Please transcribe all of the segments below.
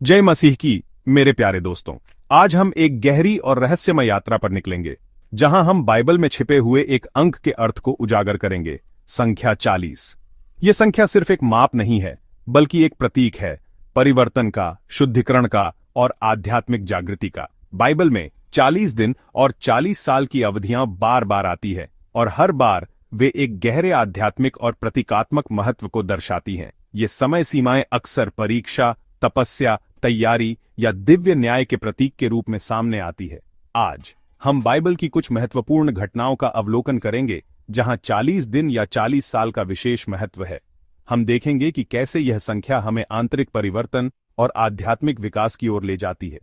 जय मसीह की मेरे प्यारे दोस्तों। आज हम एक गहरी और रहस्यमय यात्रा पर निकलेंगे, जहां हम बाइबल में छिपे हुए एक अंक के अर्थ को उजागर करेंगे। संख्या 40। यह संख्या सिर्फ एक माप नहीं है, बल्कि एक प्रतीक है, परिवर्तन का, शुद्धिकरण का और आध्यात्मिक जागृति का। बाइबल में 40 दिन और 40 साल की अवधियां बार बार आती है, और हर बार वे एक गहरे आध्यात्मिक और प्रतीकात्मक महत्व को दर्शाती हैं। ये समय सीमाएं अक्सर परीक्षा, तपस्या, तैयारी या दिव्य न्याय के प्रतीक के रूप में सामने आती है। आज हम बाइबल की कुछ महत्वपूर्ण घटनाओं का अवलोकन करेंगे, जहां 40 दिन या 40 साल का विशेष महत्व है। हम देखेंगे कि कैसे यह संख्या हमें आंतरिक परिवर्तन और आध्यात्मिक विकास की ओर ले जाती है।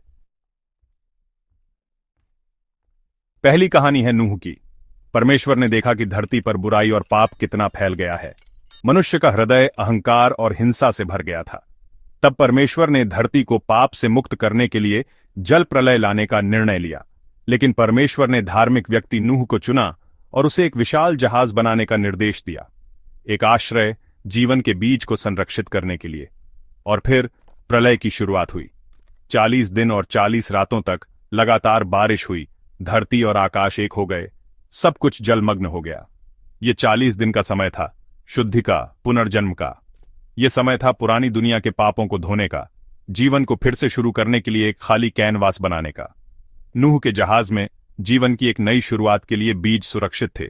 पहली कहानी है नूह की। परमेश्वर ने देखा कि धरती पर बुराई और पाप कितना फैल गया है। मनुष्य का हृदय अहंकार और हिंसा से भर गया था। तब परमेश्वर ने धरती को पाप से मुक्त करने के लिए जल प्रलय लाने का निर्णय लिया। लेकिन परमेश्वर ने धार्मिक व्यक्ति नूह को चुना और उसे एक विशाल जहाज बनाने का निर्देश दिया, एक आश्रय, जीवन के बीज को संरक्षित करने के लिए। और फिर प्रलय की शुरुआत हुई। 40 दिन और 40 रातों तक लगातार बारिश हुई। धरती और आकाश एक हो गए, सब कुछ जलमग्न हो गया। ये 40 दिन का समय था शुद्धि का, पुनर्जन्म का। यह समय था पुरानी दुनिया के पापों को धोने का, जीवन को फिर से शुरू करने के लिए एक खाली कैनवास बनाने का। नूह के जहाज में जीवन की एक नई शुरुआत के लिए बीज सुरक्षित थे।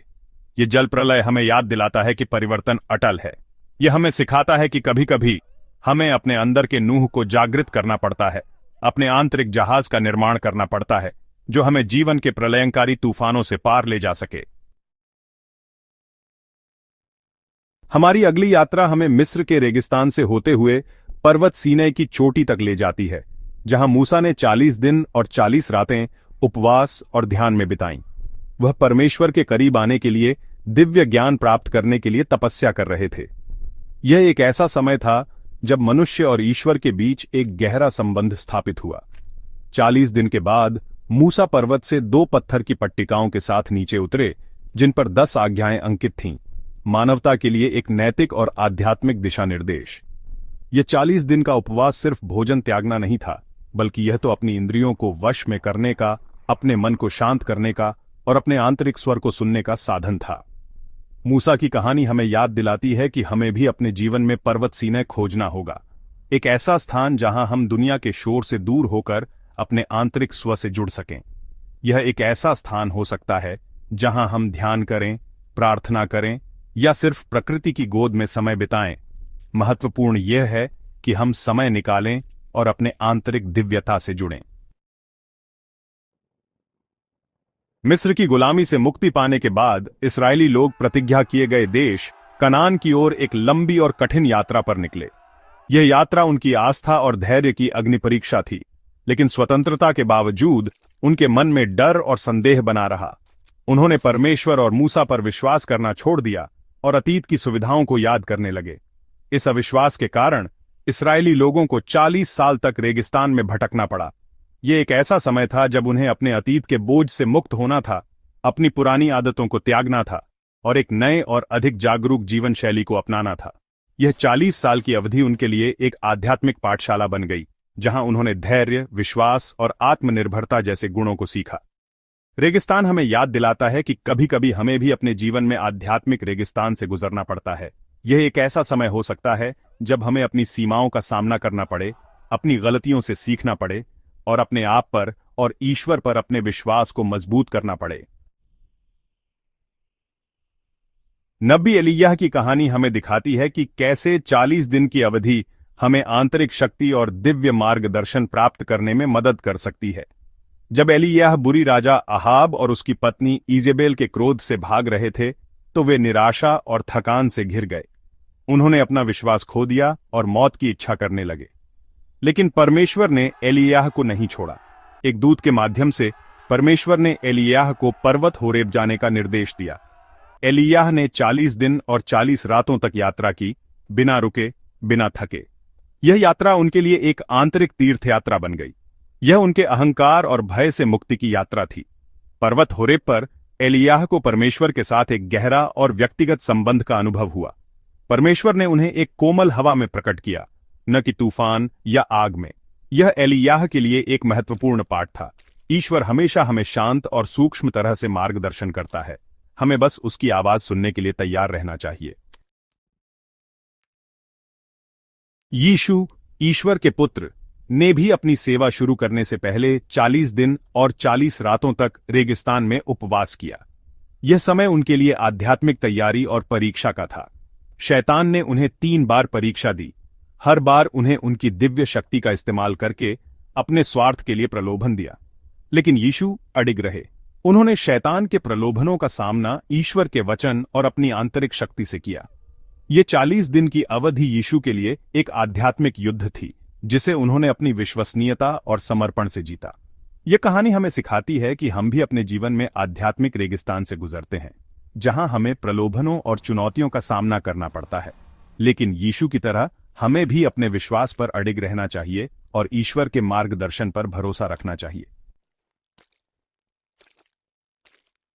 यह जल प्रलय हमें याद दिलाता है कि परिवर्तन अटल है। यह हमें सिखाता है कि कभी कभी हमें अपने अंदर के नूह को जागृत करना पड़ता है, अपने आंतरिक जहाज का निर्माण करना पड़ता है, जो हमें जीवन के प्रलयंकारी तूफानों से पार ले जा सके। हमारी अगली यात्रा हमें मिस्र के रेगिस्तान से होते हुए पर्वत सीनै की चोटी तक ले जाती है, जहां मूसा ने 40 दिन और 40 रातें उपवास और ध्यान में बिताईं। वह परमेश्वर के करीब आने के लिए, दिव्य ज्ञान प्राप्त करने के लिए तपस्या कर रहे थे। यह एक ऐसा समय था जब मनुष्य और ईश्वर के बीच एक गहरा संबंध स्थापित हुआ। 40 दिन के बाद मूसा पर्वत से 2 पत्थर की पट्टिकाओं के साथ नीचे उतरे, जिन पर 10 आज्ञाएं अंकित थीं, मानवता के लिए एक नैतिक और आध्यात्मिक दिशा निर्देश। यह 40 दिन का उपवास सिर्फ भोजन त्यागना नहीं था, बल्कि यह तो अपनी इंद्रियों को वश में करने का, अपने मन को शांत करने का और अपने आंतरिक स्वर को सुनने का साधन था। मूसा की कहानी हमें याद दिलाती है कि हमें भी अपने जीवन में पर्वत सीनै खोजना होगा, एक ऐसा स्थान जहां हम दुनिया के शोर से दूर होकर अपने आंतरिक स्वर से जुड़ सकें। यह एक ऐसा स्थान हो सकता है जहां हम ध्यान करें, प्रार्थना करें या सिर्फ प्रकृति की गोद में समय बिताएं। महत्वपूर्ण यह है कि हम समय निकालें और अपने आंतरिक दिव्यता से जुड़ें। मिस्र की गुलामी से मुक्ति पाने के बाद इस्राएली लोग प्रतिज्ञा किए गए देश कनान की ओर एक लंबी और कठिन यात्रा पर निकले। यह यात्रा उनकी आस्था और धैर्य की अग्निपरीक्षा थी, लेकिन स्वतंत्रता के बावजूद उनके मन में डर और संदेह बना रहा। उन्होंने परमेश्वर और मूसा पर विश्वास करना छोड़ दिया और अतीत की सुविधाओं को याद करने लगे। इस अविश्वास के कारण इस्राएली लोगों को 40 साल तक रेगिस्तान में भटकना पड़ा। यह एक ऐसा समय था जब उन्हें अपने अतीत के बोझ से मुक्त होना था, अपनी पुरानी आदतों को त्यागना था और एक नए और अधिक जागरूक जीवन शैली को अपनाना था। यह 40 साल की अवधि उनके लिए एक आध्यात्मिक पाठशाला बन गई, जहां उन्होंने धैर्य, विश्वास और आत्मनिर्भरता जैसे गुणों को सीखा। रेगिस्तान हमें याद दिलाता है कि कभी कभी हमें भी अपने जीवन में आध्यात्मिक रेगिस्तान से गुजरना पड़ता है। यह एक ऐसा समय हो सकता है जब हमें अपनी सीमाओं का सामना करना पड़े, अपनी गलतियों से सीखना पड़े और अपने आप पर और ईश्वर पर अपने विश्वास को मजबूत करना पड़े। नबी एलिय्याह की कहानी हमें दिखाती है कि कैसे 40 दिन की अवधि हमें आंतरिक शक्ति और दिव्य मार्गदर्शन प्राप्त करने में मदद कर सकती है। जब एलिय्याह बुरी राजा अहाब और उसकी पत्नी ईजेबेल के क्रोध से भाग रहे थे, तो वे निराशा और थकान से घिर गए। उन्होंने अपना विश्वास खो दिया और मौत की इच्छा करने लगे। लेकिन परमेश्वर ने एलिय्याह को नहीं छोड़ा। एक दूत के माध्यम से परमेश्वर ने एलिय्याह को पर्वत होरेब जाने का निर्देश दिया। एलिय्याह ने 40 दिन और 40 रातों तक यात्रा की, बिना रुके, बिना थके। यह यात्रा उनके लिए एक आंतरिक तीर्थ यात्रा बन गई। यह उनके अहंकार और भय से मुक्ति की यात्रा थी। पर्वत होरेब पर एलिय्याह को परमेश्वर के साथ एक गहरा और व्यक्तिगत संबंध का अनुभव हुआ। परमेश्वर ने उन्हें एक कोमल हवा में प्रकट किया, न कि तूफान या आग में। यह एलियाह के लिए एक महत्वपूर्ण पाठ था। ईश्वर हमेशा हमें शांत और सूक्ष्म तरह से मार्गदर्शन करता है, हमें बस उसकी आवाज सुनने के लिए तैयार रहना चाहिए। यीशु, ईश्वर के पुत्र, ने भी अपनी सेवा शुरू करने से पहले 40 दिन और 40 रातों तक रेगिस्तान में उपवास किया। यह समय उनके लिए आध्यात्मिक तैयारी और परीक्षा का था। शैतान ने उन्हें 3 बार परीक्षा दी, हर बार उन्हें उनकी दिव्य शक्ति का इस्तेमाल करके अपने स्वार्थ के लिए प्रलोभन दिया, लेकिन यीशु अडिग रहे। उन्होंने शैतान के प्रलोभनों का सामना ईश्वर के वचन और अपनी आंतरिक शक्ति से किया। ये 40 दिन की अवधि यीशु के लिए एक आध्यात्मिक युद्ध थी, जिसे उन्होंने अपनी विश्वसनीयता और समर्पण से जीता। यह कहानी हमें सिखाती है कि हम भी अपने जीवन में आध्यात्मिक रेगिस्तान से गुजरते हैं, जहां हमें प्रलोभनों और चुनौतियों का सामना करना पड़ता है, लेकिन यीशु की तरह हमें भी अपने विश्वास पर अडिग रहना चाहिए और ईश्वर के मार्गदर्शन पर भरोसा रखना चाहिए।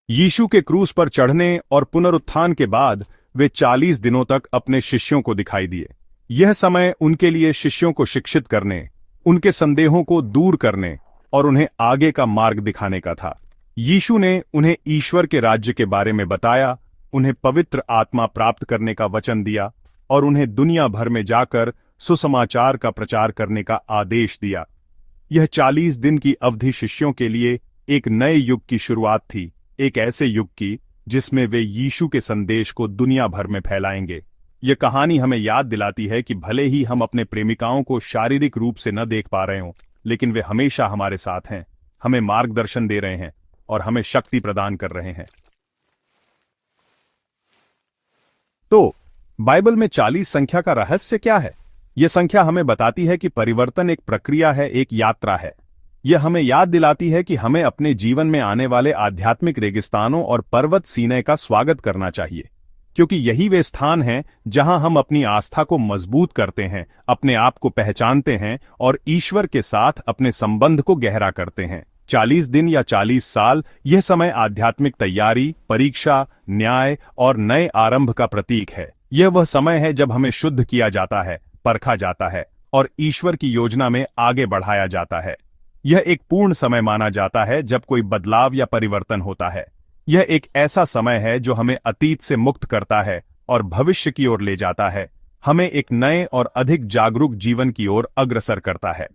यीशु के क्रूस पर चढ़ने और पुनरुत्थान के बाद वे 40 दिनों तक अपने शिष्यों को दिखाई दिए। यह समय उनके लिए शिष्यों को शिक्षित करने, उनके संदेहों को दूर करने और उन्हें आगे का मार्ग दिखाने का था। यीशु ने उन्हें ईश्वर के राज्य के बारे में बताया, उन्हें पवित्र आत्मा प्राप्त करने का वचन दिया और उन्हें दुनिया भर में जाकर सुसमाचार का प्रचार करने का आदेश दिया। यह 40 दिन की अवधि शिष्यों के लिए एक नए युग की शुरुआत थी, एक ऐसे युग की जिसमें वे यीशु के संदेश को दुनिया भर में फैलाएंगे। यह कहानी हमें याद दिलाती है कि भले ही हम अपने प्रेमिकाओं को शारीरिक रूप से न देख पा रहे हों, लेकिन वे हमेशा हमारे साथ हैं, हमें मार्गदर्शन दे रहे हैं और हमें शक्ति प्रदान कर रहे हैं। तो बाइबल में 40 संख्या का रहस्य क्या है? यह संख्या हमें बताती है कि परिवर्तन एक प्रक्रिया है, एक यात्रा है। यह हमें याद दिलाती है कि हमें अपने जीवन में आने वाले आध्यात्मिक रेगिस्तानों और पर्वत सीनै का स्वागत करना चाहिए, क्योंकि यही वे स्थान हैं जहां हम अपनी आस्था को मजबूत करते हैं, अपने आप को पहचानते हैं और ईश्वर के साथ अपने संबंध को गहरा करते हैं। 40 दिन या 40 साल, यह समय आध्यात्मिक तैयारी, परीक्षा, न्याय और नए आरंभ का प्रतीक है। यह वह समय है जब हमें शुद्ध किया जाता है, परखा जाता है और ईश्वर की योजना में आगे बढ़ाया जाता है। यह एक पूर्ण समय माना जाता है जब कोई बदलाव या परिवर्तन होता है। यह एक ऐसा समय है जो हमें अतीत से मुक्त करता है और भविष्य की ओर ले जाता है, हमें एक नए और अधिक जागरूक जीवन की ओर अग्रसर करता है।